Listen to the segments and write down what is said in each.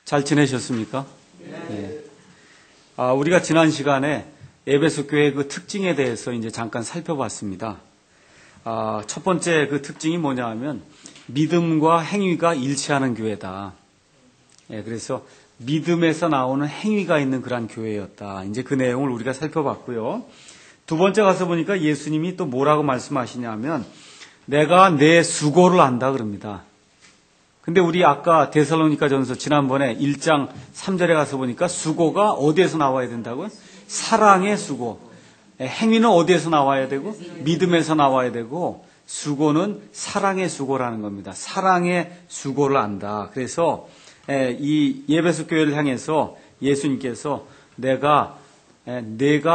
잘 지내셨습니까? 네. 우리가 지난 시간에 에베소 교회의 그 특징에 대해서 이제 잠깐 살펴봤습니다. 첫 번째 그 특징이 뭐냐 하면 믿음과 행위가 일치하는 교회다. 그래서 믿음에서 나오는 행위가 있는 그러한 교회였다. 이제 그 내용을 우리가 살펴봤고요. 두 번째 가서 보니까 예수님이 또 뭐라고 말씀하시냐면 내가 내 수고를 안다 그럽니다. 근데 우리 아까 데살로니가전서 지난번에 1장 3절에 가서 보니까 수고가 어디에서 나와야 된다고요? 사랑의 수고. 행위는 어디에서 나와야 되고 믿음에서 나와야 되고 수고는 사랑의 수고라는 겁니다. 사랑의 수고를 안다. 그래서 이 에베소 교회를 향해서 예수님께서 내가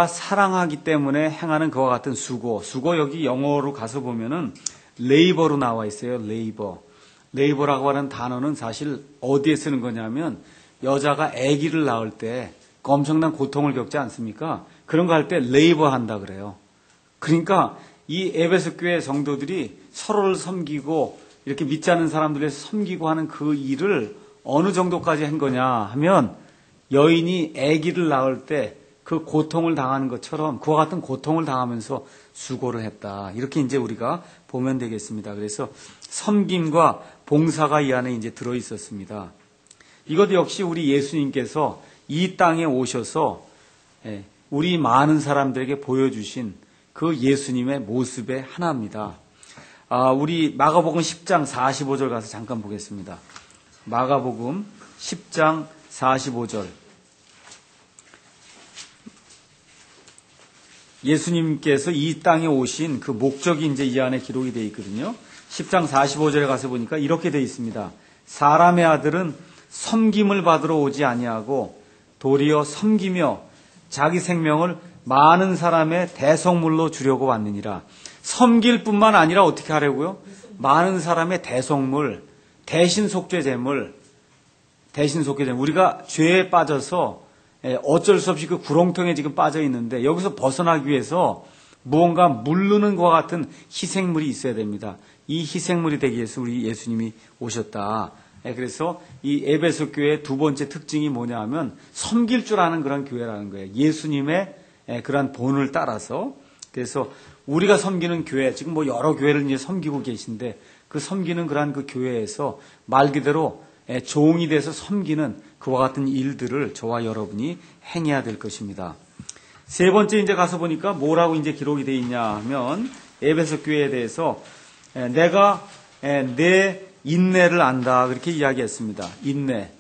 사랑하기 때문에 행하는 그와 같은 수고 여기 영어로 가서 보면은 레이버로 나와 있어요. 레이버라고 하는 단어는 사실 어디에 쓰는 거냐면 여자가 아기를 낳을 때 엄청난 고통을 겪지 않습니까? 그런 거 할 때 레이버 한다 그래요. 그러니까 이 에베소 교회 성도들이 서로를 섬기고 이렇게 믿지 않는 사람들을 섬기고 하는 그 일을 어느 정도까지 한 거냐 하면 여인이 아기를 낳을 때 그 고통을 당하는 것처럼 그와 같은 고통을 당하면서 수고를 했다. 이렇게 이제 우리가 보면 되겠습니다. 그래서 섬김과 봉사가 이 안에 이제 들어 있었습니다. 이것 역시 우리 예수님께서 이 땅에 오셔서 우리 많은 사람들에게 보여주신 그 예수님의 모습의 하나입니다. 우리 마가복음 10장 45절 가서 잠깐 보겠습니다. 마가복음 10장 45절. 예수님께서 이 땅에 오신 그 목적이 이제 이 안에 기록이 되어 있거든요. 10장 45절에 가서 보니까 이렇게 되어 있습니다. 사람의 아들은 섬김을 받으러 오지 아니하고 도리어 섬기며 자기 생명을 많은 사람의 대속물로 주려고 왔느니라. 섬길 뿐만 아니라 어떻게 하려고요? 많은 사람의 대속물, 대신 속죄 제물. 우리가 죄에 빠져서 어쩔 수 없이 그 구렁텅이에 지금 빠져 있는데 여기서 벗어나기 위해서 무언가 물르는 것과 같은 희생물이 있어야 됩니다. 이 희생물이 되기 위해서 우리 예수님이 오셨다. 그래서 이 에베소 교회의 두 번째 특징이 뭐냐 하면 섬길 줄 아는 그런 교회라는 거예요. 예수님의 그런 본을 따라서. 그래서 우리가 섬기는 교회, 지금 뭐 여러 교회를 이제 섬기고 계신데 그 섬기는 그런 그 교회에서 말 그대로 종이 돼서 섬기는 그와 같은 일들을 저와 여러분이 행해야 될 것입니다. 세 번째 이제 가서 보니까 뭐라고 이제 기록이 되어 있냐 하면 에베소 교회에 대해서 내가 내 인내를 안다 그렇게 이야기했습니다. 인내.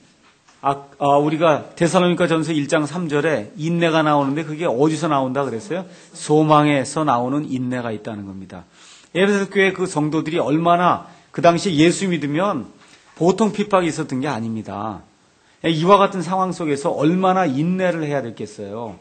우리가 데살로니가전서 1장 3절에 인내가 나오는데 그게 어디서 나온다 그랬어요? 소망에서 나오는 인내가 있다는 겁니다. 에베소 교회 그 성도들이 얼마나 그 당시에 예수 믿으면 보통 핍박이 있었던 게 아닙니다. 이와 같은 상황 속에서 얼마나 인내를 해야 됐겠어요.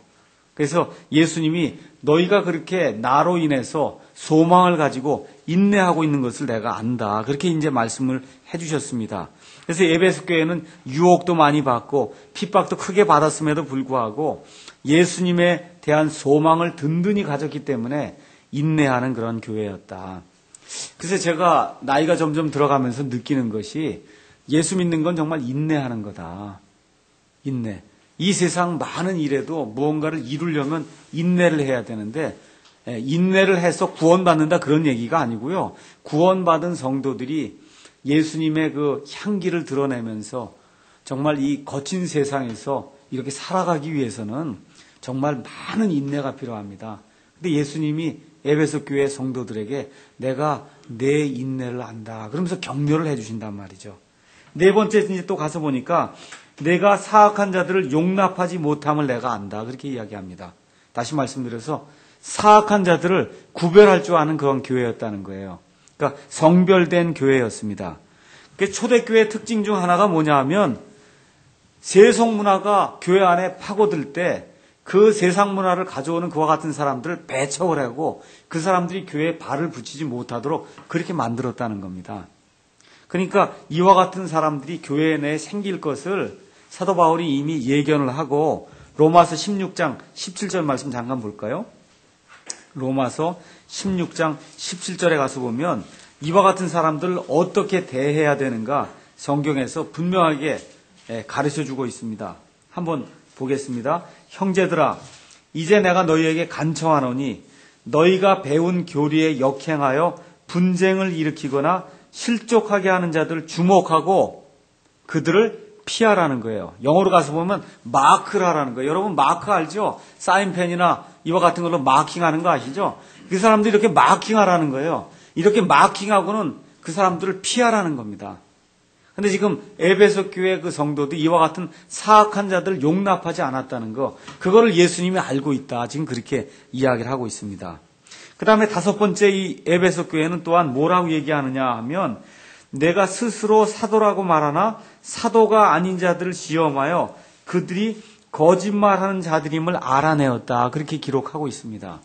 그래서 예수님이 너희가 그렇게 나로 인해서 소망을 가지고 인내하고 있는 것을 내가 안다. 그렇게 이제 말씀을 해주셨습니다. 그래서 에베소 교회는 유혹도 많이 받고 핍박도 크게 받았음에도 불구하고 예수님에 대한 소망을 든든히 가졌기 때문에 인내하는 그런 교회였다. 그래서 제가 나이가 점점 들어가면서 느끼는 것이 예수 믿는 건 정말 인내하는 거다. 인내. 이 세상 많은 일에도 무언가를 이루려면 인내를 해야 되는데 인내를 해서 구원받는다 그런 얘기가 아니고요. 구원받은 성도들이 예수님의 그 향기를 드러내면서 정말 이 거친 세상에서 이렇게 살아가기 위해서는 정말 많은 인내가 필요합니다. 근데 예수님이 에베소 교회 성도들에게 내가 내 인내를 안다. 그러면서 격려를 해주신단 말이죠. 네 번째 이제 또 가서 보니까 내가 사악한 자들을 용납하지 못함을 내가 안다. 그렇게 이야기합니다. 다시 말씀드려서 사악한 자들을 구별할 줄 아는 그런 교회였다는 거예요. 그러니까 성별된 교회였습니다. 초대교회의 특징 중 하나가 뭐냐 하면 세속 문화가 교회 안에 파고들 때 그 세상 문화를 가져오는 그와 같은 사람들을 배척을 하고 그 사람들이 교회에 발을 붙이지 못하도록 그렇게 만들었다는 겁니다. 그러니까 이와 같은 사람들이 교회 내에 생길 것을 사도 바울이 이미 예견을 하고 로마서 16장 17절 말씀 잠깐 볼까요? 로마서 16장 17절에 가서 보면 이와 같은 사람들을 어떻게 대해야 되는가 성경에서 분명하게 가르쳐주고 있습니다. 한번 보겠습니다. 형제들아, 이제 내가 너희에게 간청하노니 너희가 배운 교리에 역행하여 분쟁을 일으키거나 실족하게 하는 자들을 주목하고 그들을 피하라는 거예요. 영어로 가서 보면 마크라라는 거예요. 여러분 마크 알죠? 사인펜이나 이와 같은 걸로 마킹하는 거 아시죠? 그 사람들이 이렇게 마킹하라는 거예요. 이렇게 마킹하고는 그 사람들을 피하라는 겁니다. 근데 지금 에베소 교회 그 성도도 이와 같은 사악한 자들을 용납하지 않았다는 거, 그거를 예수님이 알고 있다. 지금 그렇게 이야기를 하고 있습니다. 그 다음에 다섯 번째 이 에베소 교회는 또한 뭐라고 얘기하느냐 하면, 내가 스스로 사도라고 말하나 사도가 아닌 자들을 시험하여 그들이 거짓말하는 자들임을 알아내었다. 그렇게 기록하고 있습니다.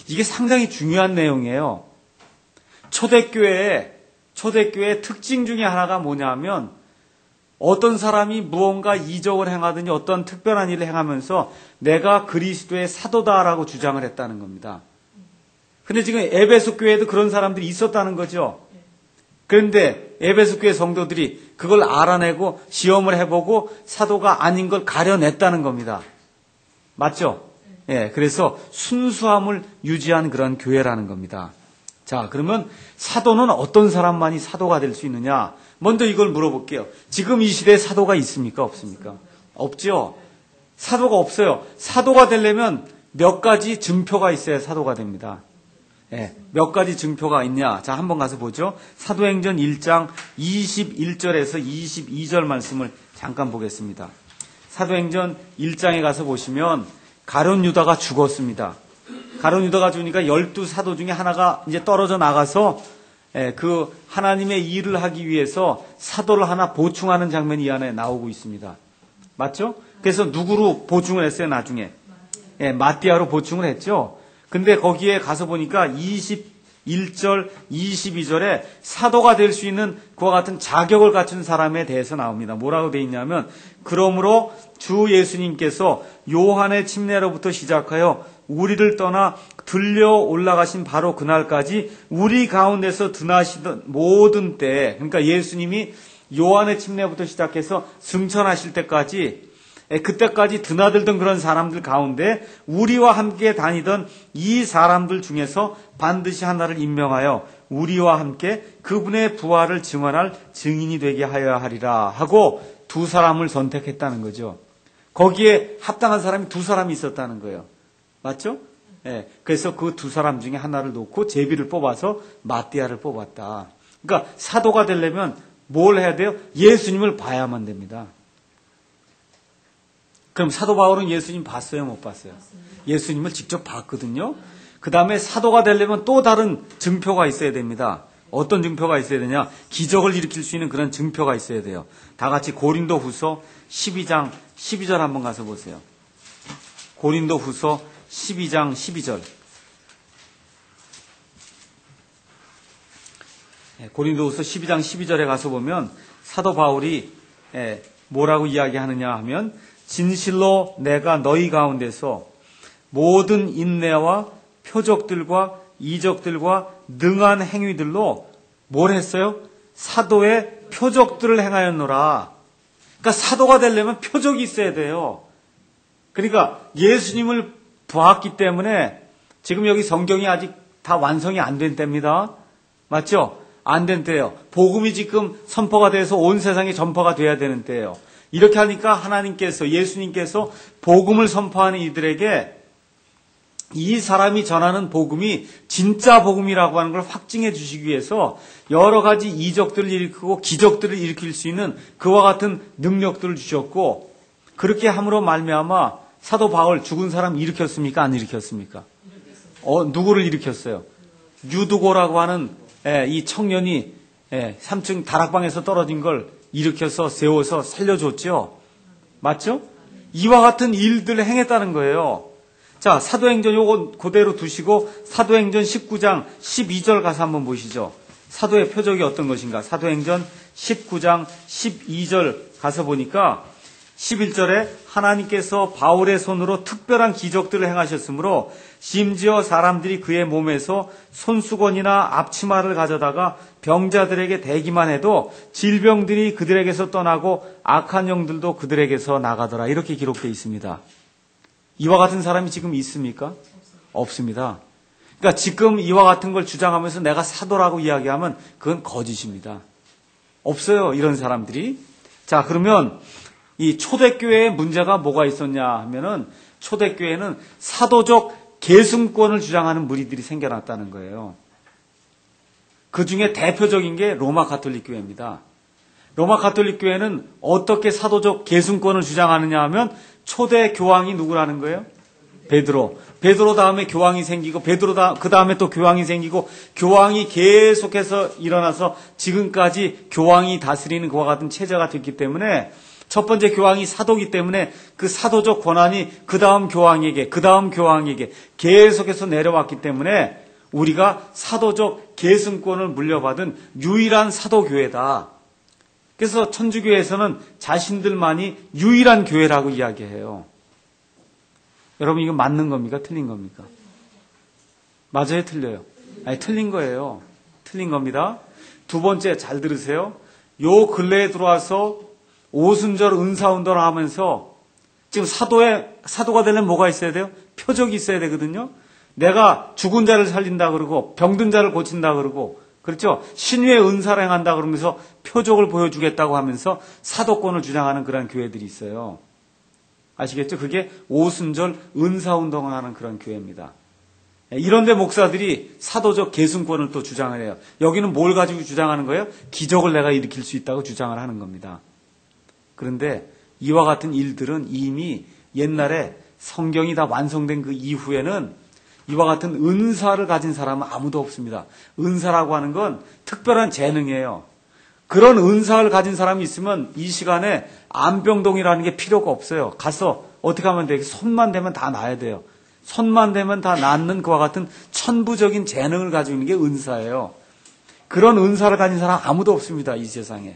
이게 상당히 중요한 내용이에요. 초대교회의 특징 중에 하나가 뭐냐면, 어떤 사람이 무언가 이적을 행하든지 어떤 특별한 일을 행하면서 내가 그리스도의 사도다라고 주장을 했다는 겁니다. 근데 지금 에베소 교회에도 그런 사람들이 있었다는 거죠. 그런데 에베소 교회 성도들이 그걸 알아내고 시험을 해보고 사도가 아닌 걸 가려냈다는 겁니다. 맞죠? 예, 그래서 순수함을 유지한 그런 교회라는 겁니다. 자, 그러면 사도는 어떤 사람만이 사도가 될 수 있느냐? 먼저 이걸 물어볼게요. 지금 이 시대에 사도가 있습니까? 없습니까? 없죠? 사도가 없어요. 사도가 되려면 몇 가지 증표가 있어야 사도가 됩니다. 예, 몇 가지 증표가 있냐? 자, 한번 가서 보죠. 사도행전 1장 21절에서 22절 말씀을 잠깐 보겠습니다. 사도행전 1장에 가서 보시면 가룟 유다가 죽었습니다. 가룟 유다가 죽으니까 12사도 중에 하나가 이제 떨어져 나가서 그 하나님의 일을 하기 위해서 사도를 하나 보충하는 장면이 이 안에 나오고 있습니다. 맞죠? 그래서 누구로 보충을 했어요, 나중에? 마띠아로 보충을 했죠. 근데 거기에 가서 보니까 21절, 22절에 사도가 될 수 있는 그와 같은 자격을 갖춘 사람에 대해서 나옵니다. 뭐라고 돼 있냐면, 그러므로 주 예수님께서 요한의 침례로부터 시작하여 우리를 떠나 들려 올라가신 바로 그날까지 우리 가운데서 드나시던 모든 때, 그러니까 예수님이 요한의 침례부터 시작해서 승천하실 때까지, 그때까지 드나들던 그런 사람들 가운데 우리와 함께 다니던 이 사람들 중에서 반드시 하나를 임명하여 우리와 함께 그분의 부활을 증언할 증인이 되게 하여야 하리라 하고 두 사람을 선택했다는 거죠. 거기에 합당한 사람이 두 사람이 있었다는 거예요. 맞죠? 그래서 그 두 사람 중에 하나를 놓고 제비를 뽑아서 마띠아를 뽑았다. 그러니까 사도가 되려면 뭘 해야 돼요? 예수님을 봐야만 됩니다. 그럼 사도 바울은 예수님 봤어요, 못 봤어요? 예수님을 직접 봤거든요. 그 다음에 사도가 되려면 또 다른 증표가 있어야 됩니다. 어떤 증표가 있어야 되냐? 기적을 일으킬 수 있는 그런 증표가 있어야 돼요. 다 같이 고린도 후서 12장 12절 한번 가서 보세요. 고린도 후서 12장 12절. 고린도 후서 12장 12절에 가서 보면 사도 바울이 뭐라고 이야기하느냐 하면, 진실로 내가 너희 가운데서 모든 인내와 표적들과 이적들과 능한 행위들로 뭘 했어요? 사도의 표적들을 행하였노라. 그러니까 사도가 되려면 표적이 있어야 돼요. 그러니까 예수님을 보았기 때문에 지금 여기 성경이 아직 다 완성이 안 된 때입니다. 맞죠? 안 된 때예요. 복음이 지금 선포가 돼서 온 세상에 전파가 돼야 되는 때예요. 이렇게 하니까 하나님께서, 예수님께서 복음을 선포하는 이들에게 이 사람이 전하는 복음이 진짜 복음이라고 하는 걸 확증해 주시기 위해서 여러 가지 이적들을 일으키고 기적들을 일으킬 수 있는 그와 같은 능력들을 주셨고, 그렇게 함으로 말미암아 사도 바울 죽은 사람 일으켰습니까? 안 일으켰습니까? 누구를 일으켰어요? 유두고라고 하는 이 청년이 3층 다락방에서 떨어진 걸 일으켜서 세워서 살려줬죠. 맞죠? 이와 같은 일들을 행했다는 거예요. 자, 사도행전 요거 그대로 두시고 사도행전 19장 12절 가서 한번 보시죠. 사도의 표적이 어떤 것인가? 사도행전 19장 12절 가서 보니까 11절에 하나님께서 바울의 손으로 특별한 기적들을 행하셨으므로 심지어 사람들이 그의 몸에서 손수건이나 앞치마를 가져다가 병자들에게 대기만 해도 질병들이 그들에게서 떠나고 악한 영들도 그들에게서 나가더라. 이렇게 기록되어 있습니다. 이와 같은 사람이 지금 있습니까? 없습니다. 그러니까 지금 이와 같은 걸 주장하면서 내가 사도라고 이야기하면 그건 거짓입니다. 없어요, 이런 사람들이. 자, 그러면 이 초대교회의 문제가 뭐가 있었냐 하면은 초대교회는 사도적 계승권을 주장하는 무리들이 생겨났다는 거예요. 그 중에 대표적인 게 로마 가톨릭 교회입니다. 로마 가톨릭 교회는 어떻게 사도적 계승권을 주장하느냐 하면 초대 교황이 누구라는 거예요? 베드로. 베드로 다음에 교황이 생기고 그 다음에 또 교황이 생기고 교황이 계속해서 일어나서 지금까지 교황이 다스리는 그와 같은 체제가 됐기 때문에 첫 번째 교황이 사도이기 때문에 그 사도적 권한이 그 다음 교황에게 계속해서 내려왔기 때문에 우리가 사도적 계승권을 물려받은 유일한 사도교회다. 그래서 천주교에서는 자신들만이 유일한 교회라고 이야기해요. 여러분 이거 맞는 겁니까? 틀린 겁니까? 맞아요? 틀려요? 아니 틀린 거예요. 틀린 겁니다. 두 번째 잘 들으세요. 요 근래에 들어와서 오순절 은사운동을 하면서 지금 사도가 되려면 뭐가 있어야 돼요? 표적이 있어야 되거든요. 내가 죽은 자를 살린다 그러고 병든 자를 고친다 그러고 그렇죠? 신유의 은사를 행한다 그러면서 표적을 보여주겠다고 하면서 사도권을 주장하는 그런 교회들이 있어요. 아시겠죠? 그게 오순절 은사운동을 하는 그런 교회입니다. 이런데 목사들이 사도적 계승권을 또 주장을 해요. 여기는 뭘 가지고 주장하는 거예요? 기적을 내가 일으킬 수 있다고 주장을 하는 겁니다. 그런데 이와 같은 일들은 이미 옛날에 성경이 다 완성된 그 이후에는 이와 같은 은사를 가진 사람은 아무도 없습니다. 은사라고 하는 건 특별한 재능이에요. 그런 은사를 가진 사람이 있으면 이 시간에 안병동이라는 게 필요가 없어요. 가서 어떻게 하면 돼요? 손만 대면 다 나아야 돼요. 손만 대면 다 낫는 그와 같은 천부적인 재능을 가지고 있는 게 은사예요. 그런 은사를 가진 사람 아무도 없습니다. 이 세상에.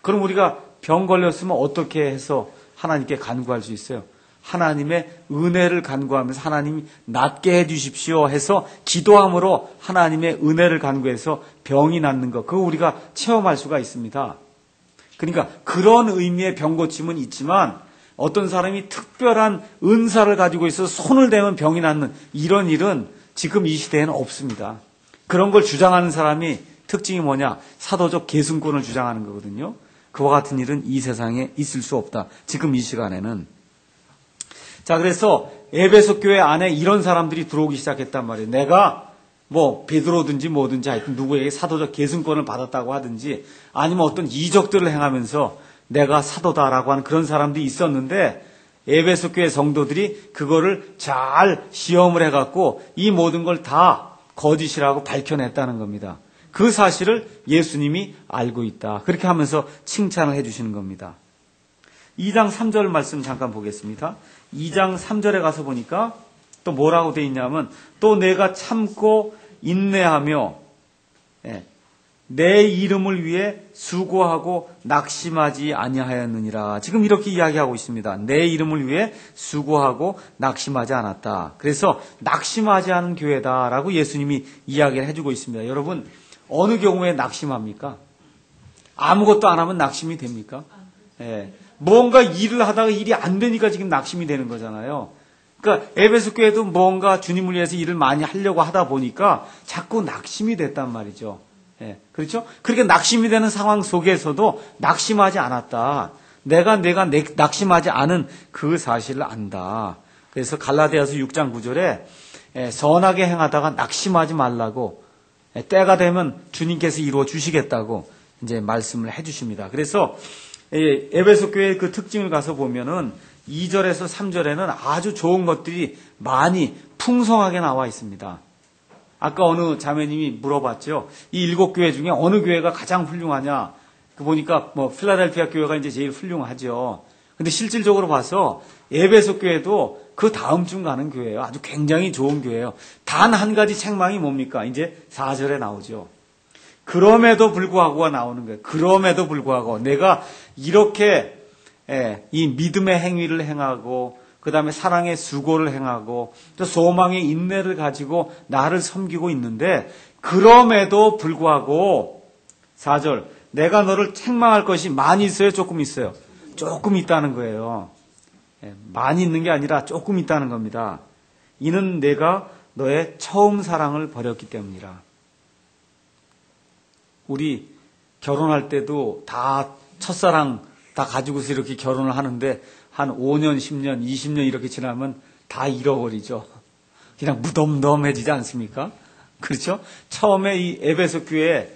그럼 우리가 병 걸렸으면 어떻게 해서 하나님께 간구할 수 있어요? 하나님의 은혜를 간구하면서 하나님이 낫게 해주십시오 해서 기도함으로 하나님의 은혜를 간구해서 병이 낫는 것, 그거 우리가 체험할 수가 있습니다. 그러니까 그런 의미의 병 고침은 있지만 어떤 사람이 특별한 은사를 가지고 있어서 손을 대면 병이 낫는 이런 일은 지금 이 시대에는 없습니다. 그런 걸 주장하는 사람이 특징이 뭐냐? 사도적 계승권을 주장하는 거거든요. 그와 같은 일은 이 세상에 있을 수 없다. 지금 이 시간에는. 자, 그래서 에베소 교회 안에 이런 사람들이 들어오기 시작했단 말이에요. 내가 뭐 베드로든지 뭐든지 하여튼 누구에게 사도적 계승권을 받았다고 하든지 아니면 어떤 이적들을 행하면서 내가 사도다라고 하는 그런 사람들이 있었는데 에베소 교회 성도들이 그거를 잘 시험을 해갖고 이 모든 걸 다 거짓이라고 밝혀냈다는 겁니다. 그 사실을 예수님이 알고 있다. 그렇게 하면서 칭찬을 해주시는 겁니다. 2장 3절 말씀 잠깐 보겠습니다. 2장 3절에 가서 보니까 또 뭐라고 돼 있냐면 또 내가 참고 인내하며 내 이름을 위해 수고하고 낙심하지 아니하였느니라. 지금 이렇게 이야기하고 있습니다. 내 이름을 위해 수고하고 낙심하지 않았다. 그래서 낙심하지 않은 교회다라고 예수님이 이야기를 해주고 있습니다. 여러분 어느 경우에 낙심합니까? 아무것도 안 하면 낙심이 됩니까? 뭔가 일을 하다가 일이 안 되니까 지금 낙심이 되는 거잖아요. 그러니까 에베소 교회도 뭔가 주님을 위해서 일을 많이 하려고 하다 보니까 자꾸 낙심이 됐단 말이죠. 그렇죠? 그렇게 낙심이 되는 상황 속에서도 낙심하지 않았다. 내가 낙심하지 않은 그 사실을 안다. 그래서 갈라디아서 6장 9절에 선하게 행하다가 낙심하지 말라고 때가 되면 주님께서 이루어 주시겠다고 이제 말씀을 해 주십니다. 그래서 에베소 교회의 그 특징을 가서 보면은 2절에서 3절에는 아주 좋은 것들이 많이 풍성하게 나와 있습니다. 아까 어느 자매님이 물어봤죠. 이 7교회 중에 어느 교회가 가장 훌륭하냐? 그 보니까 뭐 필라델피아 교회가 이제 제일 훌륭하죠. 근데 실질적으로 봐서 에베소 교회도 그 다음 중 가는 교회예요. 아주 굉장히 좋은 교회예요. 단 한 가지 책망이 뭡니까? 이제 4절에 나오죠. 그럼에도 불구하고가 나오는 거예요. 그럼에도 불구하고 내가 이렇게 이 믿음의 행위를 행하고 그 다음에 사랑의 수고를 행하고 또 소망의 인내를 가지고 나를 섬기고 있는데 그럼에도 불구하고 4절 내가 너를 책망할 것이 많이 있어요? 조금 있어요? 조금 있다는 거예요. 많이 있는 게 아니라 조금 있다는 겁니다. 이는 내가 너의 처음 사랑을 버렸기 때문이라. 우리 결혼할 때도 다 첫사랑 다 가지고서 이렇게 결혼을 하는데 한 5년, 10년, 20년 이렇게 지나면 다 잃어버리죠. 그냥 무덤덤해지지 않습니까? 그렇죠? 처음에 이 에베소 교회에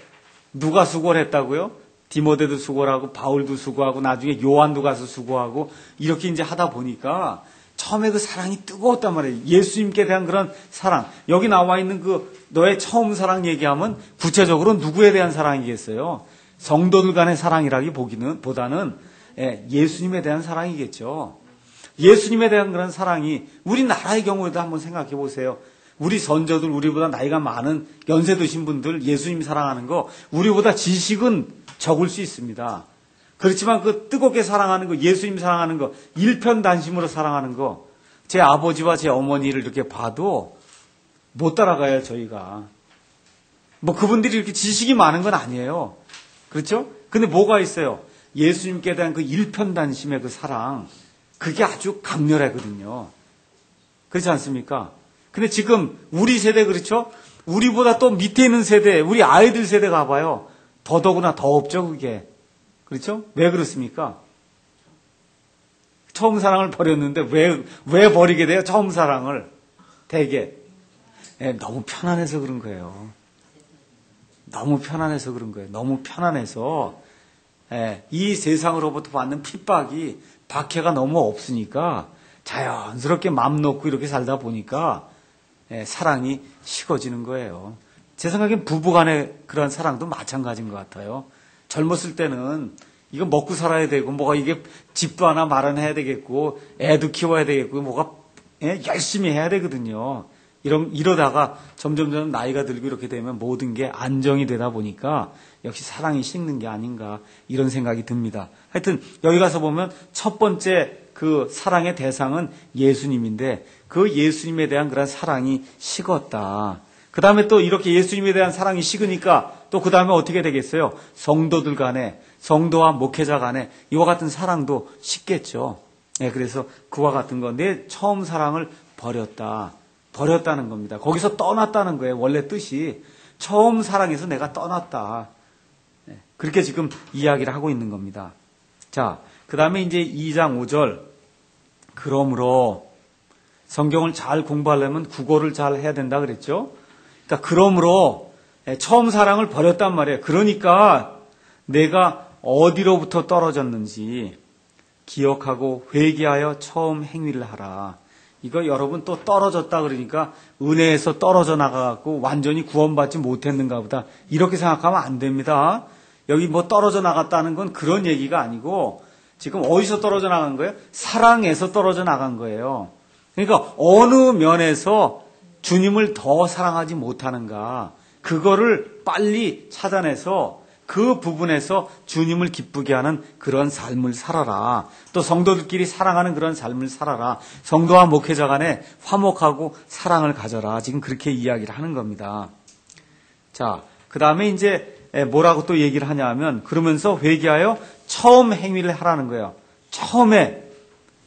누가 수고를 했다고요? 디모데도 수고를 하고 바울도 수고하고 나중에 요한도 가서 수고하고 이렇게 이제 하다 보니까 처음에 그 사랑이 뜨거웠단 말이에요. 예수님께 대한 그런 사랑. 여기 나와 있는 그 너의 처음 사랑 얘기하면 구체적으로 누구에 대한 사랑이겠어요? 성도들 간의 사랑이라기보다는 예수님에 대한 사랑이겠죠. 예수님에 대한 그런 사랑이 우리나라의 경우에도 한번 생각해 보세요. 우리 선조들, 우리보다 나이가 많은 연세 드신 분들 예수님 사랑하는 거 우리보다 지식은 적을 수 있습니다. 그렇지만 그 뜨겁게 사랑하는 거, 예수님 사랑하는 거, 일편단심으로 사랑하는 거, 제 아버지와 제 어머니를 이렇게 봐도 못 따라가요, 저희가. 뭐 그분들이 이렇게 지식이 많은 건 아니에요. 그렇죠? 근데 뭐가 있어요? 예수님께 대한 그 일편단심의 그 사랑, 그게 아주 강렬하거든요. 그렇지 않습니까? 근데 지금 우리 세대 그렇죠? 우리보다 또 밑에 있는 세대, 우리 아이들 세대 가봐요. 더더구나 더 없죠, 그게. 그렇죠? 왜 그렇습니까? 처음 사랑을 버렸는데 왜 버리게 돼요? 처음 사랑을. 되게. 너무 편안해서 그런 거예요. 너무 편안해서 그런 거예요. 너무 편안해서 이 세상으로부터 받는 핍박이 박해가 너무 없으니까 자연스럽게 맘 놓고 이렇게 살다 보니까 사랑이 식어지는 거예요. 제 생각엔 부부간의 그런 사랑도 마찬가지인 것 같아요. 젊었을 때는 이거 먹고 살아야 되고 뭐가 이게 집도 하나 마련해야 되겠고 애도 키워야 되겠고 뭐가 열심히 해야 되거든요. 이러다가 점점 나이가 들고 이렇게 되면 모든 게 안정이 되다 보니까 역시 사랑이 식는 게 아닌가 이런 생각이 듭니다. 하여튼 여기 가서 보면 첫 번째 그 사랑의 대상은 예수님인데 그 예수님에 대한 그런 사랑이 식었다. 그 다음에 또 이렇게 예수님에 대한 사랑이 식으니까 또 그 다음에 어떻게 되겠어요? 성도들 간에, 성도와 목회자 간에 이와 같은 사랑도 식겠죠. 그래서 그와 같은 거, 내 처음 사랑을 버렸다는 겁니다. 거기서 떠났다는 거예요. 원래 뜻이 처음 사랑에서 내가 떠났다. 그렇게 지금 이야기를 하고 있는 겁니다. 자, 그 다음에 이제 2장 5절. 그러므로 성경을 잘 공부하려면 국어를 잘 해야 된다 그랬죠. 그러니까 그러므로 처음 사랑을 버렸단 말이에요. 그러니까 내가 어디로부터 떨어졌는지 기억하고 회개하여 처음 행위를 하라. 이거 여러분 또 떨어졌다 그러니까 은혜에서 떨어져 나가갖고 완전히 구원받지 못했는가 보다 이렇게 생각하면 안 됩니다. 여기 뭐 떨어져 나갔다는 건 그런 얘기가 아니고 지금 어디서 떨어져 나간 거예요? 사랑에서 떨어져 나간 거예요. 그러니까 어느 면에서 주님을 더 사랑하지 못하는가 그거를 빨리 찾아내서 그 부분에서 주님을 기쁘게 하는 그런 삶을 살아라. 또 성도들끼리 사랑하는 그런 삶을 살아라. 성도와 목회자 간에 화목하고 사랑을 가져라. 지금 그렇게 이야기를 하는 겁니다. 자, 그 다음에 이제 뭐라고 또 얘기를 하냐면 그러면서 회개하여 처음 행위를 하라는 거예요. 처음에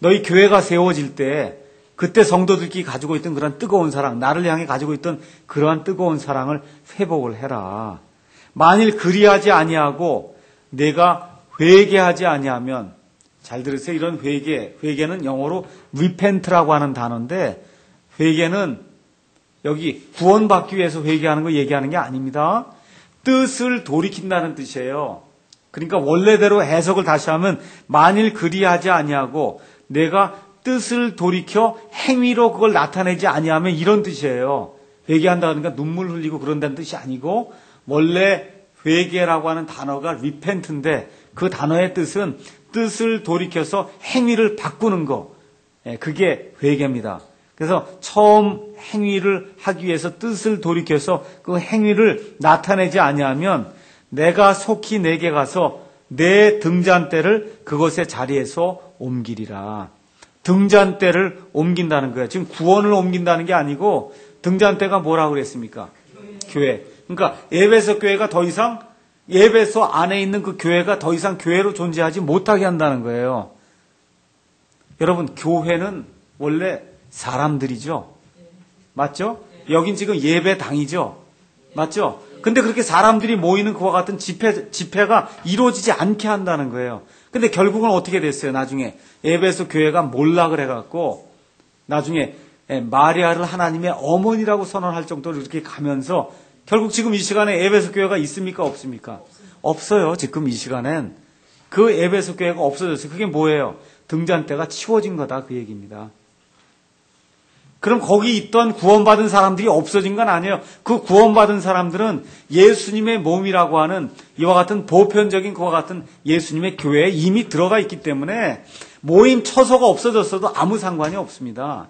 너희 교회가 세워질 때 그때 성도들끼리 가지고 있던 그런 뜨거운 사랑, 나를 향해 가지고 있던 그러한 뜨거운 사랑을 회복을 해라. 만일 그리하지 아니하고 내가 회개하지 아니하면 잘 들으세요. 이런 회개는 영어로 repent라고 하는 단어인데 회개는 여기 구원받기 위해서 회개하는 거 얘기하는 게 아닙니다. 뜻을 돌이킨다는 뜻이에요. 그러니까 원래대로 해석을 다시 하면 만일 그리하지 아니하고 내가 뜻을 돌이켜 행위로 그걸 나타내지 아니하면 이런 뜻이에요. 회개한다 그러니까 눈물 흘리고 그런다는 뜻이 아니고 원래 회개라고 하는 단어가 repent인데 그 단어의 뜻은 뜻을 돌이켜서 행위를 바꾸는 거. 그게 회개입니다. 그래서 처음 행위를 하기 위해서 뜻을 돌이켜서 그 행위를 나타내지 아니하면 내가 속히 내게 가서 내 등잔대를 그것의 자리에서 옮기리라. 등잔대를 옮긴다는 거예요. 지금 구원을 옮긴다는 게 아니고 등잔대가 뭐라고 그랬습니까? 교회. 그러니까 에베소 교회가 더 이상 에베소 안에 있는 그 교회가 더 이상 교회로 존재하지 못하게 한다는 거예요. 여러분, 교회는 원래 사람들이죠. 맞죠? 여긴 지금 예배당이죠. 맞죠? 근데 그렇게 사람들이 모이는 그와 같은 집회가 이루어지지 않게 한다는 거예요. 근데 결국은 어떻게 됐어요? 나중에 에베소 교회가 몰락을 해갖고 나중에 마리아를 하나님의 어머니라고 선언할 정도로 이렇게 가면서 결국 지금 이 시간에 에베소 교회가 있습니까? 없습니까? 없어요. 지금 이 시간엔 그 에베소 교회가 없어졌어요. 그게 뭐예요? 등잔대가 치워진 거다, 그 얘기입니다. 그럼 거기 있던 구원받은 사람들이 없어진 건 아니에요. 그 구원받은 사람들은 예수님의 몸이라고 하는 이와 같은 보편적인 그와 같은 예수님의 교회에 이미 들어가 있기 때문에 모임 처소가 없어졌어도 아무 상관이 없습니다.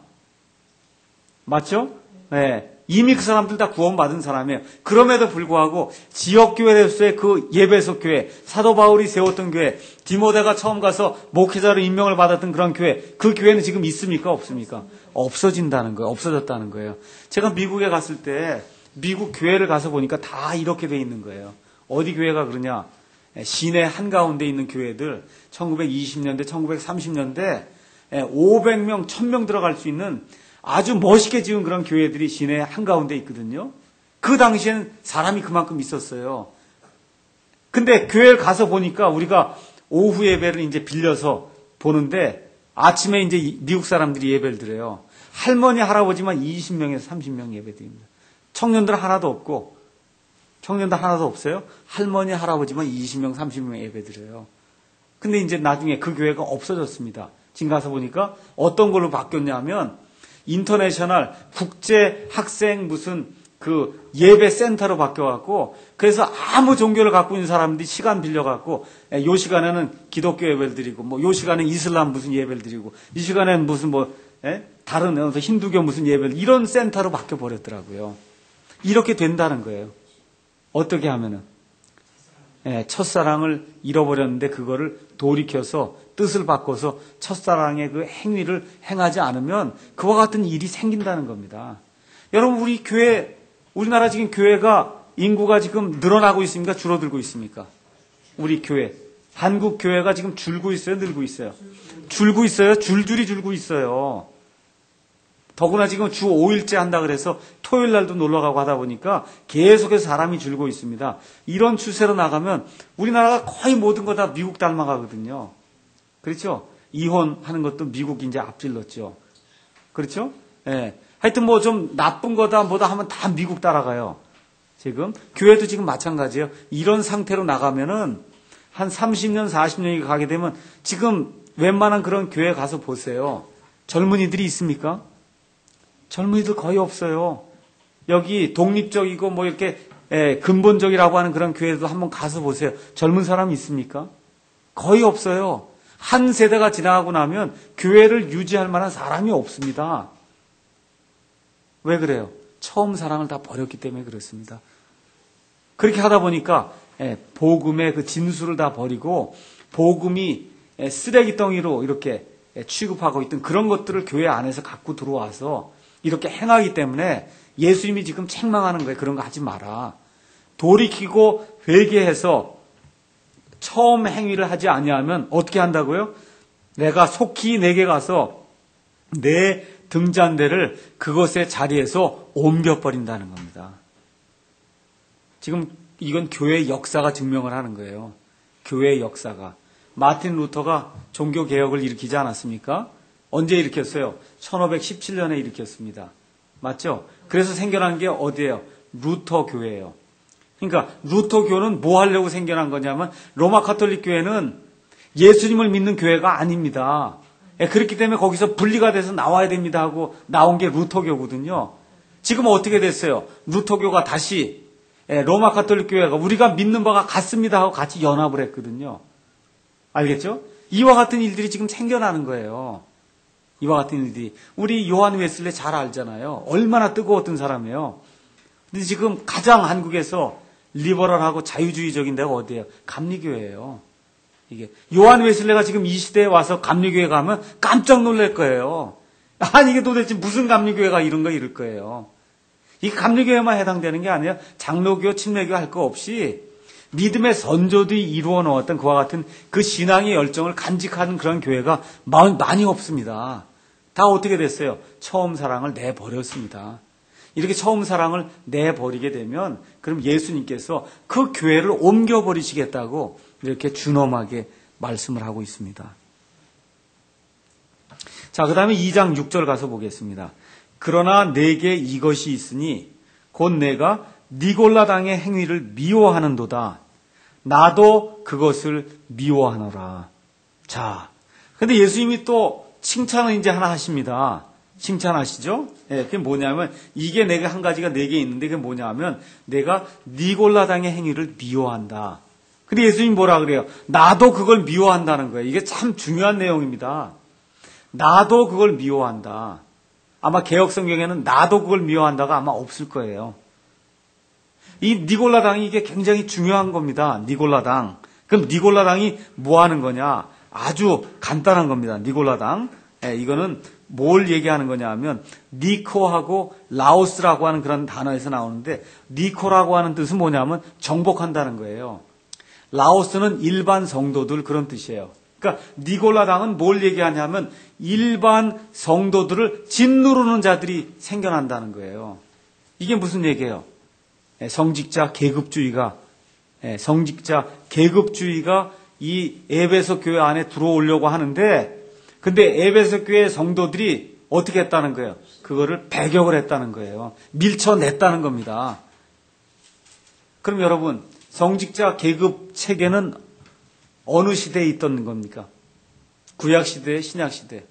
맞죠? 네. 이미 그 사람들 다 구원받은 사람이에요. 그럼에도 불구하고 지역교회로서의 그 예배소 교회, 사도 바울이 세웠던 교회, 디모데가 처음 가서 목회자로 임명을 받았던 그런 교회, 그 교회는 지금 있습니까? 없습니까? 없어진다는 거예요. 없어졌다는 거예요. 제가 미국에 갔을 때 미국 교회를 가서 보니까 다 이렇게 돼 있는 거예요. 어디 교회가 그러냐? 시내 한가운데 있는 교회들 1920년대, 1930년대 500명, 1000명 들어갈 수 있는 아주 멋있게 지은 그런 교회들이 시내 한가운데 있거든요. 그 당시에는 사람이 그만큼 있었어요. 근데 교회를 가서 보니까 우리가 오후 예배를 이제 빌려서 보는데 아침에 이제 미국 사람들이 예배를 드려요. 할머니, 할아버지만 20명에서 30명 예배 드립니다. 청년들 하나도 없고, 청년들 하나도 없어요. 할머니, 할아버지만 20명, 30명 예배 드려요. 근데 이제 나중에 그 교회가 없어졌습니다. 지금 가서 보니까 어떤 걸로 바뀌었냐면 인터내셔널 국제 학생 무슨 그 예배 센터로 바뀌어갖고 그래서 아무 종교를 갖고 있는 사람들이 시간 빌려갖고 요 시간에는 기독교 예배를 드리고 뭐 요 시간에 이슬람 무슨 예배를 드리고 이 시간에는 무슨 뭐 다른 힌두교 무슨 예배를 이런 센터로 바뀌어 버렸더라고요. 이렇게 된다는 거예요. 어떻게 하면은 첫사랑을 잃어버렸는데 그거를 돌이켜서 뜻을 바꿔서 첫사랑의 그 행위를 행하지 않으면 그와 같은 일이 생긴다는 겁니다. 여러분, 우리 교회, 우리나라 지금 교회가 인구가 지금 늘어나고 있습니까? 줄어들고 있습니까? 우리 교회. 한국 교회가 지금 줄고 있어요? 늘고 있어요? 줄고 있어요? 줄줄이 줄고 있어요. 더구나 지금 주 5일째 한다 그래서 토요일 날도 놀러 가고 하다 보니까 계속해서 사람이 줄고 있습니다. 이런 추세로 나가면 우리나라가 거의 모든 거 다 미국 닮아가거든요. 그렇죠? 이혼하는 것도 미국이 이제 앞질렀죠. 그렇죠? 예. 하여튼 뭐 좀 나쁜 거다 뭐다 하면 다 미국 따라가요. 지금 교회도 지금 마찬가지예요. 이런 상태로 나가면은 한 30년, 40년이 가게 되면 지금 웬만한 그런 교회 가서 보세요. 젊은이들이 있습니까? 젊은이들 거의 없어요. 여기 독립적이고 뭐 이렇게 근본적이라고 하는 그런 교회도 한번 가서 보세요. 젊은 사람 있습니까? 거의 없어요. 한 세대가 지나가고 나면 교회를 유지할 만한 사람이 없습니다. 왜 그래요? 처음 사랑을 다 버렸기 때문에 그렇습니다. 그렇게 하다 보니까 복음의 그 진수를 다 버리고 복음이 쓰레기덩이로 이렇게 취급하고 있던 그런 것들을 교회 안에서 갖고 들어와서 이렇게 행하기 때문에 예수님이 지금 책망하는 거예요. 그런 거 하지 마라. 돌이키고 회개해서 처음 행위를 하지 아니하면 어떻게 한다고요? 내가 속히 내게 가서 내 등잔대를 그것의 자리에서 옮겨버린다는 겁니다. 지금 이건 교회의 역사가 증명을 하는 거예요. 교회의 역사가. 마틴 루터가 종교개혁을 일으키지 않았습니까? 언제 일으켰어요? 1517년에 일으켰습니다. 맞죠? 그래서 생겨난 게 어디예요? 루터 교회예요. 그러니까 루터 교는 뭐 하려고 생겨난 거냐면 로마 가톨릭 교회는 예수님을 믿는 교회가 아닙니다. 그렇기 때문에 거기서 분리가 돼서 나와야 됩니다 하고 나온 게 루터교거든요. 지금 어떻게 됐어요? 루터교가 다시 로마 가톨릭 교회가 우리가 믿는 바가 같습니다 하고 같이 연합을 했거든요. 알겠죠? 이와 같은 일들이 지금 생겨나는 거예요. 이와 같은 일들이. 우리 요한 웨슬리 잘 알잖아요. 얼마나 뜨거웠던 사람이에요. 근데 지금 가장 한국에서 리버럴하고 자유주의적인 데가 어디예요? 감리교회예요. 이게 요한 웨슬레가 지금 이 시대에 와서 감리교회 가면 깜짝 놀랄 거예요. 아니 이게 도대체 무슨 감리교회가 이런 거 이럴 거예요. 이게 감리교회만 해당되는 게 아니라 장로교, 침례교 할 거 없이 믿음의 선조들이 이루어 놓았던 그와 같은 그 신앙의 열정을 간직하는 그런 교회가 많이 없습니다. 다 어떻게 됐어요? 처음 사랑을 내버렸습니다. 이렇게 처음 사랑을 내버리게 되면 그럼 예수님께서 그 교회를 옮겨버리시겠다고 이렇게 준엄하게 말씀을 하고 있습니다. 자, 그 다음에 2장 6절 가서 보겠습니다. 그러나 내게 이것이 있으니 곧 내가 니골라당의 행위를 미워하는도다. 나도 그것을 미워하노라. 자, 근데 예수님이 또 칭찬을 이제 하나 하십니다. 칭찬하시죠? 예, 그게 뭐냐면 이게 내가 한 가지가 내게 있는데 그게 뭐냐면 내가 니골라당의 행위를 미워한다. 근데 예수님이 뭐라 그래요? 나도 그걸 미워한다는 거예요. 이게 참 중요한 내용입니다. 나도 그걸 미워한다. 아마 개혁성경에는 나도 그걸 미워한다가 아마 없을 거예요. 이 니골라당이 이게 굉장히 중요한 겁니다. 니골라당. 그럼 니골라당이 뭐 하는 거냐? 아주 간단한 겁니다. 니골라당. 예, 이거는 뭘 얘기하는 거냐 하면 니코하고 라오스라고 하는 그런 단어에서 나오는데 니코라고 하는 뜻은 뭐냐면 정복한다는 거예요. 라오스는 일반 성도들 그런 뜻이에요. 그러니까 니골라당은 뭘 얘기하냐면 일반 성도들을 짓누르는 자들이 생겨난다는 거예요. 이게 무슨 얘기예요? 성직자 계급주의가 이 에베소 교회 안에 들어오려고 하는데 근데 에베소 교회 성도들이 어떻게 했다는 거예요? 그거를 배격을 했다는 거예요. 밀쳐냈다는 겁니다. 그럼 여러분 성직자 계급 체계는 어느 시대에 있던 겁니까? 구약시대, 신약시대.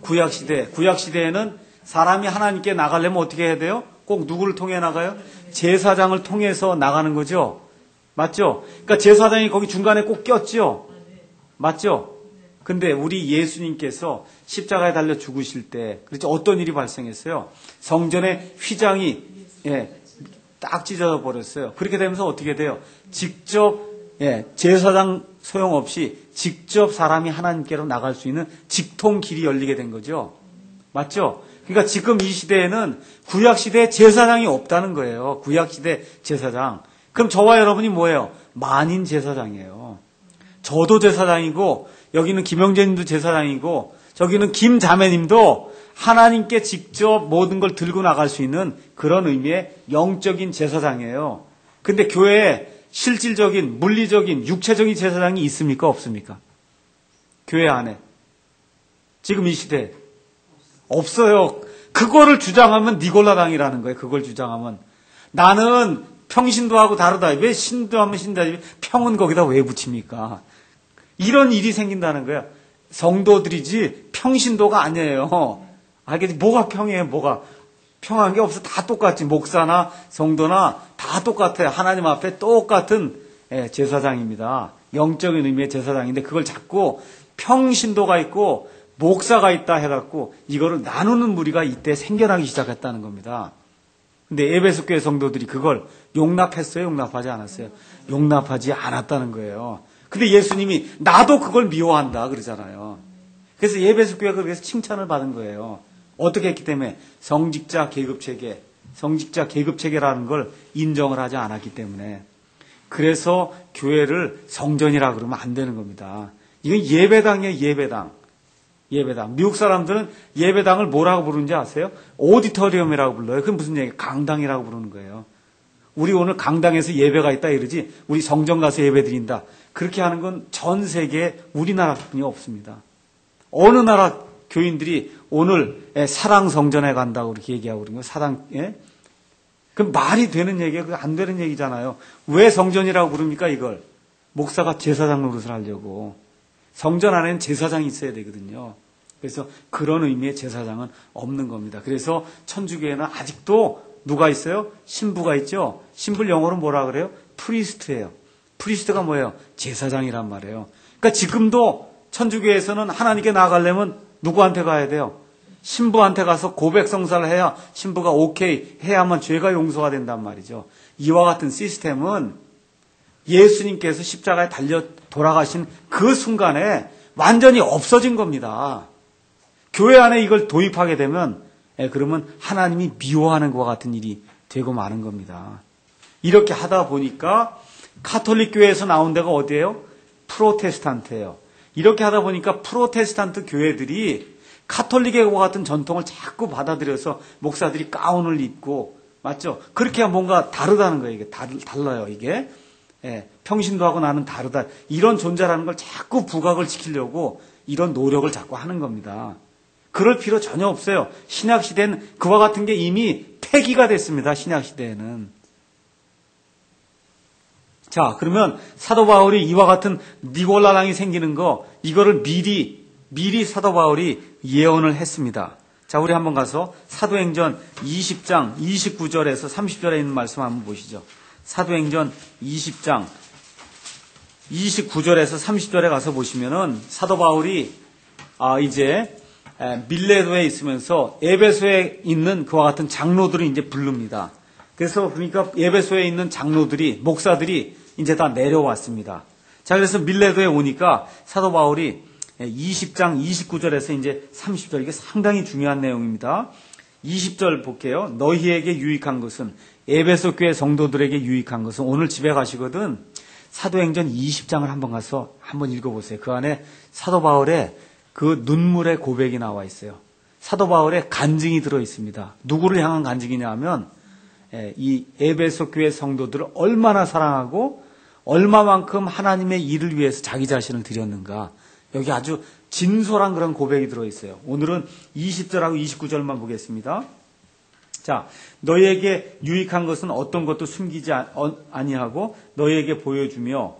구약시대에는 사람이 하나님께 나가려면 어떻게 해야 돼요? 꼭 누구를 통해 나가요? 제사장을 통해서 나가는 거죠. 맞죠? 그러니까 제사장이 거기 중간에 꼭 꼈죠. 맞죠? 근데 우리 예수님께서 십자가에 달려 죽으실 때 그렇죠? 어떤 일이 발생했어요? 성전의 휘장이 딱 찢어져 버렸어요. 그렇게 되면서 어떻게 돼요? 직접 제사장 소용없이 직접 사람이 하나님께로 나갈 수 있는 직통 길이 열리게 된 거죠. 맞죠? 그러니까 지금 이 시대에는 구약시대에 제사장이 없다는 거예요. 구약시대 제사장. 그럼 저와 여러분이 뭐예요? 만인 제사장이에요. 저도 제사장이고 여기는 김영재님도 제사장이고 저기는 김자매님도 하나님께 직접 모든 걸 들고 나갈 수 있는 그런 의미의 영적인 제사장이에요. 근데 교회에 실질적인 물리적인 육체적인 제사장이 있습니까? 없습니까? 교회 안에. 지금 이 시대에. 없어요. 그거를 주장하면 니골라당이라는 거예요. 그걸 주장하면. 나는 평신도하고 다르다. 왜 신도하면 신도하지? 평은 거기다 왜 붙입니까? 이런 일이 생긴다는 거예요. 성도들이지 평신도가 아니에요. 알겠지? 뭐가 평이에요? 뭐가? 평한 게 없어. 다 똑같지. 목사나 성도나 다 똑같아요. 하나님 앞에 똑같은 제사장입니다. 영적인 의미의 제사장인데 그걸 자꾸 평신도가 있고 목사가 있다 해갖고 이거를 나누는 무리가 이때 생겨나기 시작했다는 겁니다. 근데 에베소 교회 성도들이 그걸 용납했어요? 용납하지 않았어요? 용납하지 않았다는 거예요. 근데 예수님이 나도 그걸 미워한다 그러잖아요. 그래서 에베소 교회가 그래서 칭찬을 받은 거예요. 어떻게 했기 때문에 성직자 계급체계라는 걸 인정을 하지 않았기 때문에. 그래서 교회를 성전이라 그러면 안 되는 겁니다. 이건 예배당이에요. 예배당. 미국 사람들은 예배당을 뭐라고 부르는지 아세요? 오디토리움이라고 불러요. 그게 무슨 얘기예요? 강당이라고 부르는 거예요. 우리 오늘 강당에서 예배가 있다 이러지 우리 성전 가서 예배 드린다. 그렇게 하는 건 전 세계에 우리나라뿐이 없습니다. 어느 나라 교인들이 오늘 사랑 성전에 간다고 그렇게 얘기하고 그런 거예요. 사랑, 그 말이 되는 얘기예요. 그게 안 되는 얘기잖아요. 왜 성전이라고 부릅니까 이걸? 목사가 제사장 노릇을 하려고. 성전 안에는 제사장이 있어야 되거든요. 그래서 그런 의미의 제사장은 없는 겁니다. 그래서 천주교회는 아직도 누가 있어요? 신부가 있죠. 신부를 영어로 뭐라 그래요? 프리스트예요. 프리스트가 뭐예요? 제사장이란 말이에요. 그러니까 지금도 천주교회에서는 하나님께 나아가려면 누구한테 가야 돼요? 신부한테 가서 고백성사를 해야 신부가 오케이 해야만 죄가 용서가 된단 말이죠. 이와 같은 시스템은 예수님께서 십자가에 달려 돌아가신 그 순간에 완전히 없어진 겁니다. 교회 안에 이걸 도입하게 되면 그러면 하나님이 미워하는 것과 같은 일이 되고 마는 겁니다. 이렇게 하다 보니까 카톨릭 교회에서 나온 데가 어디예요? 프로테스탄트예요. 이렇게 하다 보니까 프로테스탄트 교회들이 카톨릭과 같은 전통을 자꾸 받아들여서 목사들이 가운을 입고, 맞죠? 그렇게 뭔가 다르다는 거예요. 이게 달라요, 이게. 평신도하고 나는 다르다. 이런 존재라는 걸 자꾸 부각을 시키려고 이런 노력을 자꾸 하는 겁니다. 그럴 필요 전혀 없어요. 신약시대는 그와 같은 게 이미 폐기가 됐습니다. 신약시대에는. 자, 그러면 사도 바울이 이와 같은 니골라당이 생기는 거, 이거를 미리 사도 바울이 예언을 했습니다. 자, 우리 한번 가서 사도행전 20장 29절에서 30절에 있는 말씀 한번 보시죠. 사도행전 20장 29절에서 30절에 가서 보시면은 사도 바울이 이제 밀레도에 있으면서 에베소에 있는 그와 같은 장로들을 이제 부릅니다. 그래서 그러니까 에베소에 있는 장로들이, 목사들이 이제 다 내려왔습니다. 자, 그래서 밀레도에 오니까 사도 바울이 20장 29절에서 이제 30절, 이게 상당히 중요한 내용입니다. 20절 볼게요. 너희에게 유익한 것은, 에베소 교회 성도들에게 유익한 것은, 오늘 집에 가시거든 사도행전 20장을 한번 가서 한번 읽어보세요. 그 안에 사도 바울의 그 눈물의 고백이 나와 있어요. 사도 바울의 간증이 들어 있습니다. 누구를 향한 간증이냐 하면 이 에베소 교회 성도들을 얼마나 사랑하고 얼마만큼 하나님의 일을 위해서 자기 자신을 드렸는가. 여기 아주 진솔한 그런 고백이 들어 있어요. 오늘은 20절하고 29절만 보겠습니다. 자, 너희에게 유익한 것은 어떤 것도 숨기지 아니하고 너희에게 보여주며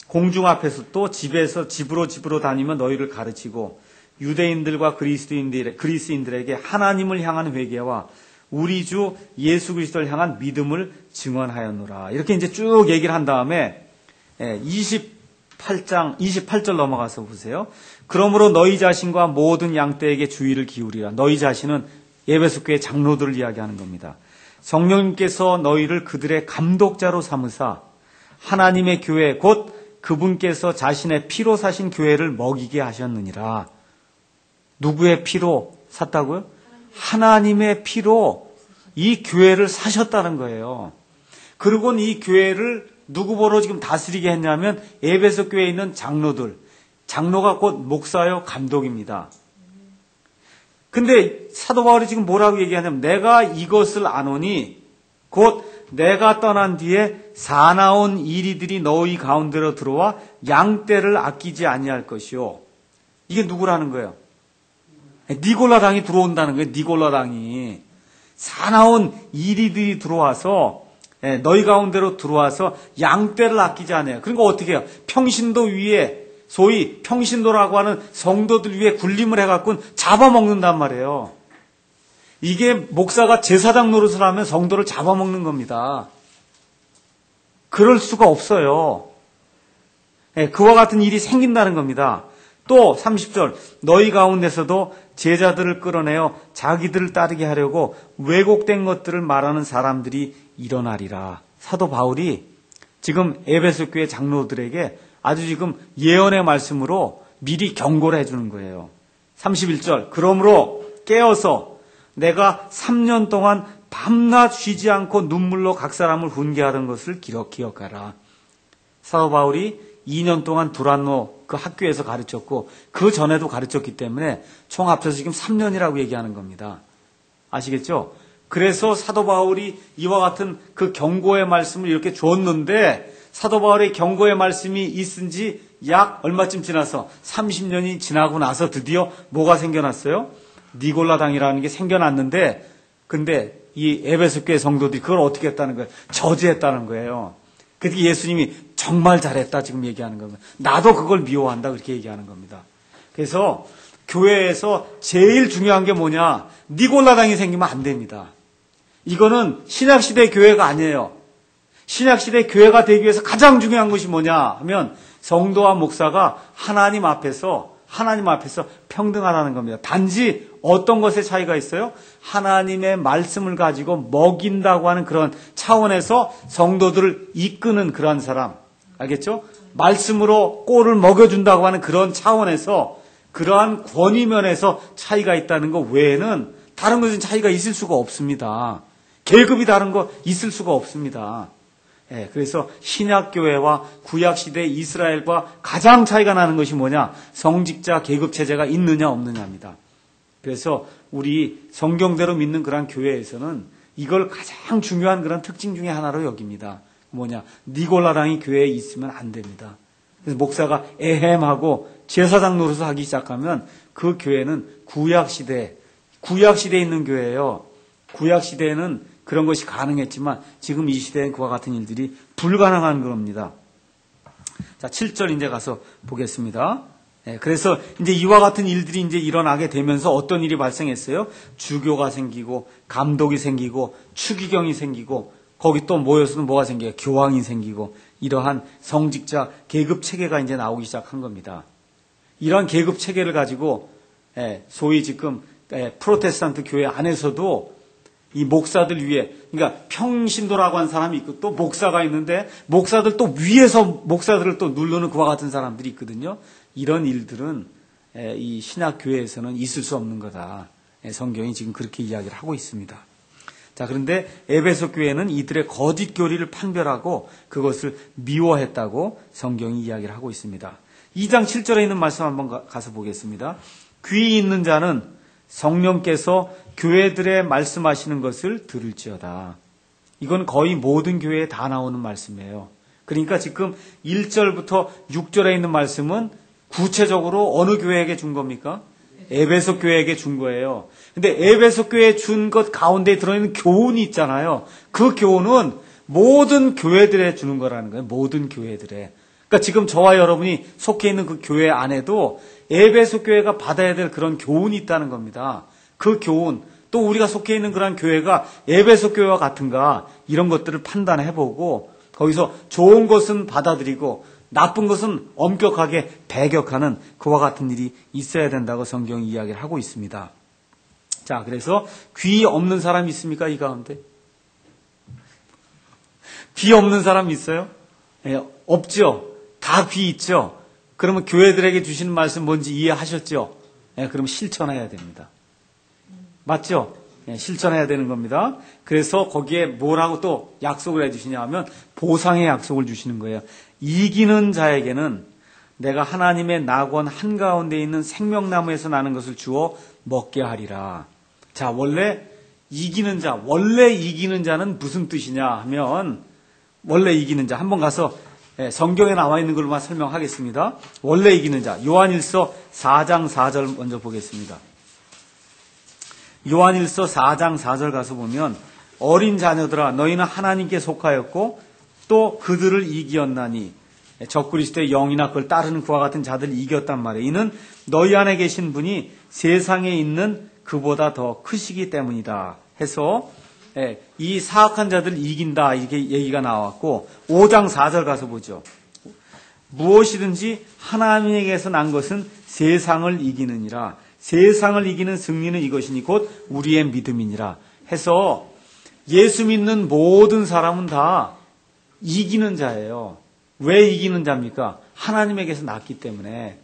공중 앞에서 또 집으로 다니며 너희를 가르치고 유대인들과 그리스인들에게 하나님을 향한 회개와 우리 주 예수 그리스도를 향한 믿음을 증언하였노라. 이렇게 이제 쭉 얘기를 한 다음에 28절 넘어가서 보세요. 그러므로 너희 자신과 모든 양떼에게 주의를 기울이라. 너희 자신은 에베소 교회 장로들을 이야기하는 겁니다. 성령님께서 너희를 그들의 감독자로 삼으사 하나님의 교회 곧 그분께서 자신의 피로 사신 교회를 먹이게 하셨느니라. 누구의 피로 샀다고요? 하나님의 피로 이 교회를 사셨다는 거예요. 그리고 이 교회를 누구 보러 지금 다스리게 했냐면 에베소 교회에 있는 장로들. 장로가 곧 목사요 감독입니다. 근데 사도 바울이 지금 뭐라고 얘기하냐면 내가 이것을 아노니 곧 내가 떠난 뒤에 사나운 이리들이 너희 가운데로 들어와 양떼를 아끼지 아니할 것이요. 이게 누구라는 거예요? 니골라당이 들어온다는 거예요. 니골라당이. 사나운 이리들이 들어와서 너희 가운데로 들어와서 양떼를 아끼지 않아요. 그러니까 어떻게 해요? 평신도 위에 소위 평신도라고 하는 성도들 위에 군림을 해갖고 잡아먹는단 말이에요. 이게 목사가 제사장 노릇을 하면 성도를 잡아먹는 겁니다. 그럴 수가 없어요. 그와 같은 일이 생긴다는 겁니다. 또 30절 너희 가운데서도 제자들을 끌어내어 자기들을 따르게 하려고 왜곡된 것들을 말하는 사람들이 일어나리라. 사도 바울이 지금 에베소 교회 장로들에게 아주 지금 예언의 말씀으로 미리 경고를 해주는 거예요. 31절 그러므로 깨어서 내가 3년 동안 밤낮 쉬지 않고 눈물로 각 사람을 훈계하던 것을 기억하라. 사도 바울이 2년 동안 두란노 그 학교에서 가르쳤고 그 전에도 가르쳤기 때문에 총 합쳐서 지금 3년이라고 얘기하는 겁니다. 아시겠죠? 그래서 사도 바울이 이와 같은 그 경고의 말씀을 이렇게 줬는데 사도 바울의 경고의 말씀이 있은 지 약 얼마쯤 지나서 30년이 지나고 나서 드디어 뭐가 생겨났어요? 니골라당이라는 게 생겨났는데 근데 이 에베소 교회 성도들이 그걸 어떻게 했다는 거예요? 저지했다는 거예요. 그래서 예수님이 정말 잘했다 지금 얘기하는 겁니다. 나도 그걸 미워한다 그렇게 얘기하는 겁니다. 그래서 교회에서 제일 중요한 게 뭐냐? 니골라당이 생기면 안 됩니다. 이거는 신약시대 교회가 아니에요. 신약시대 교회가 되기 위해서 가장 중요한 것이 뭐냐 하면 성도와 목사가 하나님 앞에서 평등하다는 겁니다. 단지 어떤 것에 차이가 있어요? 하나님의 말씀을 가지고 먹인다고 하는 그런 차원에서 성도들을 이끄는 그러한 사람. 알겠죠? 말씀으로 꼴을 먹여준다고 하는 그런 차원에서 그러한 권위면에서 차이가 있다는 것 외에는 다른 것은 차이가 있을 수가 없습니다. 계급이 다른 거 있을 수가 없습니다. 그래서 신약교회와 구약시대 이스라엘과 가장 차이가 나는 것이 뭐냐? 성직자 계급체제가 있느냐 없느냐입니다. 그래서 우리 성경대로 믿는 그런 교회에서는 이걸 가장 중요한 그런 특징 중에 하나로 여깁니다. 뭐냐? 니골라당이 교회에 있으면 안 됩니다. 그래서 목사가 에헴하고 제사장 노릇을 하기 시작하면 그 교회는 구약시대에 있는 교회예요. 구약시대에는 그런 것이 가능했지만 지금 이 시대엔 그와 같은 일들이 불가능한 겁니다. 자, 7절 이제 가서 보겠습니다. 그래서 이제 이와 같은 일들이 이제 일어나게 되면서 어떤 일이 발생했어요? 주교가 생기고 감독이 생기고 추기경이 생기고 거기 또 모여서는 뭐가 생겨요? 교황이 생기고 이러한 성직자 계급 체계가 이제 나오기 시작한 겁니다. 이러한 계급 체계를 가지고 소위 지금 프로테스탄트 교회 안에서도 이 목사들 위에, 그러니까 평신도라고 하는 사람이 있고 또 목사가 있는데 목사들 또 위에서 목사들을 또 누르는 그와 같은 사람들이 있거든요. 이런 일들은 이 신약교회에서는 있을 수 없는 거다. 성경이 지금 그렇게 이야기를 하고 있습니다. 자, 그런데 에베소 교회는 이들의 거짓 교리를 판별하고 그것을 미워했다고 성경이 이야기를 하고 있습니다. 2장 7절에 있는 말씀 한번 가서 보겠습니다. 귀 있는 자는 성령께서 교회들의 말씀하시는 것을 들을지어다. 이건 거의 모든 교회에 다 나오는 말씀이에요. 그러니까 지금 1절부터 6절에 있는 말씀은 구체적으로 어느 교회에게 준 겁니까? 에베소 교회에게 준 거예요. 근데 에베소 교회에 준 것 가운데 들어있는 교훈이 있잖아요. 그 교훈은 모든 교회들에 주는 거라는 거예요. 모든 교회들에. 그러니까 지금 저와 여러분이 속해 있는 그 교회 안에도 에베소 교회가 받아야 될 그런 교훈이 있다는 겁니다. 그 교훈, 또 우리가 속해 있는 그런 교회가 에베소 교회와 같은가 이런 것들을 판단해보고 거기서 좋은 것은 받아들이고 나쁜 것은 엄격하게 배격하는 그와 같은 일이 있어야 된다고 성경이 이야기를 하고 있습니다. 자, 그래서 귀 없는 사람 있습니까? 이 가운데? 귀 없는 사람 있어요? 없죠? 다 귀 있죠? 그러면 교회들에게 주시는 말씀 뭔지 이해하셨죠? 그럼 실천해야 됩니다. 맞죠? 실천해야 되는 겁니다. 그래서 거기에 뭐라고 또 약속을 해주시냐 하면 보상의 약속을 주시는 거예요. 이기는 자에게는 내가 하나님의 낙원 한가운데 있는 생명나무에서 나는 것을 주어 먹게 하리라. 자, 원래 이기는 자는 무슨 뜻이냐 하면 원래 이기는 자 한번 가서 성경에 나와 있는 걸로만 설명하겠습니다. 원래 이기는 자 요한일서 4장 4절 먼저 보겠습니다. 요한일서 4장 4절 가서 보면 어린 자녀들아 너희는 하나님께 속하였고 또 그들을 이기었나니 적그리스도의 영이나 그걸 따르는 그와 같은 자들을 이겼단 말이에요. 이는 너희 안에 계신 분이 세상에 있는 그보다 더 크시기 때문이다 해서 이 사악한 자들을 이긴다 이렇게 얘기가 나왔고 5장 4절 가서 보죠. 무엇이든지 하나님에게서 난 것은 세상을 이기느니라. 세상을 이기는 승리는 이것이니 곧 우리의 믿음이니라 해서 예수 믿는 모든 사람은 다 이기는 자예요. 왜 이기는 자입니까? 하나님에게서 났기 때문에.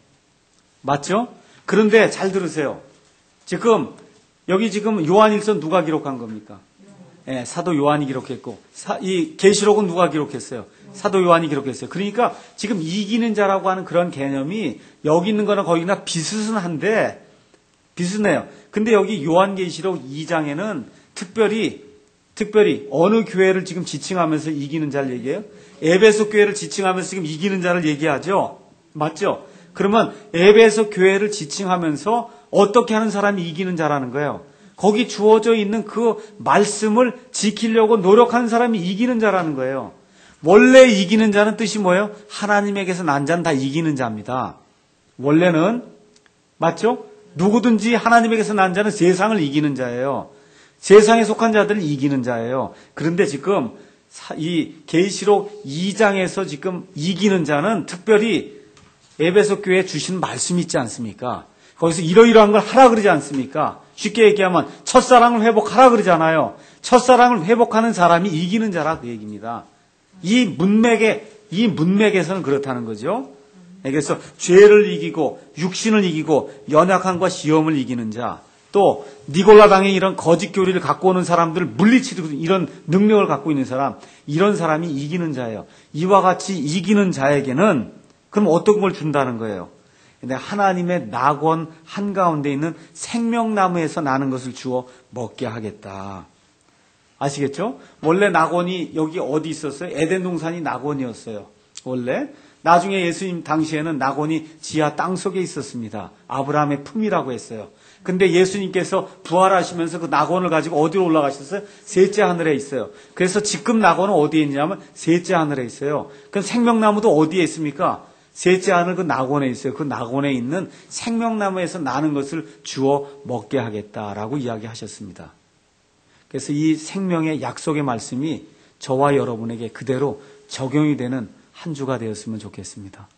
맞죠? 그런데 잘 들으세요. 여기 지금 요한일서 누가 기록한 겁니까? 사도 요한이 기록했고, 이 계시록은 누가 기록했어요? 사도 요한이 기록했어요. 그러니까 지금 이기는 자라고 하는 그런 개념이 여기 있는 거나 거기나 비슷해요. 근데 여기 요한계시록 2장에는 특별히 어느 교회를 지금 지칭하면서 이기는 자를 얘기해요? 에베소 교회를 지칭하면서 지금 이기는 자를 얘기하죠? 맞죠? 그러면 에베소 교회를 지칭하면서 어떻게 하는 사람이 이기는 자라는 거예요? 거기 주어져 있는 그 말씀을 지키려고 노력하는 사람이 이기는 자라는 거예요. 원래 이기는 자는 뜻이 뭐예요? 하나님에게서 난 자는 다 이기는 자입니다. 원래는 맞죠? 누구든지 하나님에게서 난 자는 세상을 이기는 자예요. 세상에 속한 자들을 이기는 자예요. 그런데 지금 이 계시록 2장에서 지금 이기는 자는 특별히 에베소 교회에 주신 말씀이 있지 않습니까? 거기서 이러이러한 걸 하라 그러지 않습니까? 쉽게 얘기하면 첫사랑을 회복하라 그러잖아요. 첫사랑을 회복하는 사람이 이기는 자라 그 얘기입니다. 이 문맥에 이 문맥에서는 그렇다는 거죠. 그래서 죄를 이기고 육신을 이기고 연약함과 시험을 이기는 자, 또 니골라당의 이런 거짓 교리를 갖고 오는 사람들을 물리치는 이런 능력을 갖고 있는 사람, 이런 사람이 이기는 자예요. 이와 같이 이기는 자에게는 그럼 어떤 걸 준다는 거예요? 근데 하나님의 낙원 한가운데 있는 생명나무에서 나는 것을 주어 먹게 하겠다. 아시겠죠? 원래 낙원이 여기 어디 있었어요? 에덴 동산이 낙원이었어요. 원래. 나중에 예수님 당시에는 낙원이 지하 땅속에 있었습니다. 아브라함의 품이라고 했어요. 근데 예수님께서 부활하시면서 그 낙원을 가지고 어디로 올라가셨어요? 셋째 하늘에 있어요. 그래서 지금 낙원은 어디에 있냐면 셋째 하늘에 있어요. 그럼 생명나무도 어디에 있습니까? 셋째 하늘 그 낙원에 있어요. 그 낙원에 있는 생명나무에서 나는 것을 주어 먹게 하겠다라고 이야기하셨습니다. 그래서 이 생명의 약속의 말씀이 저와 여러분에게 그대로 적용이 되는 한 주가 되었으면 좋겠습니다.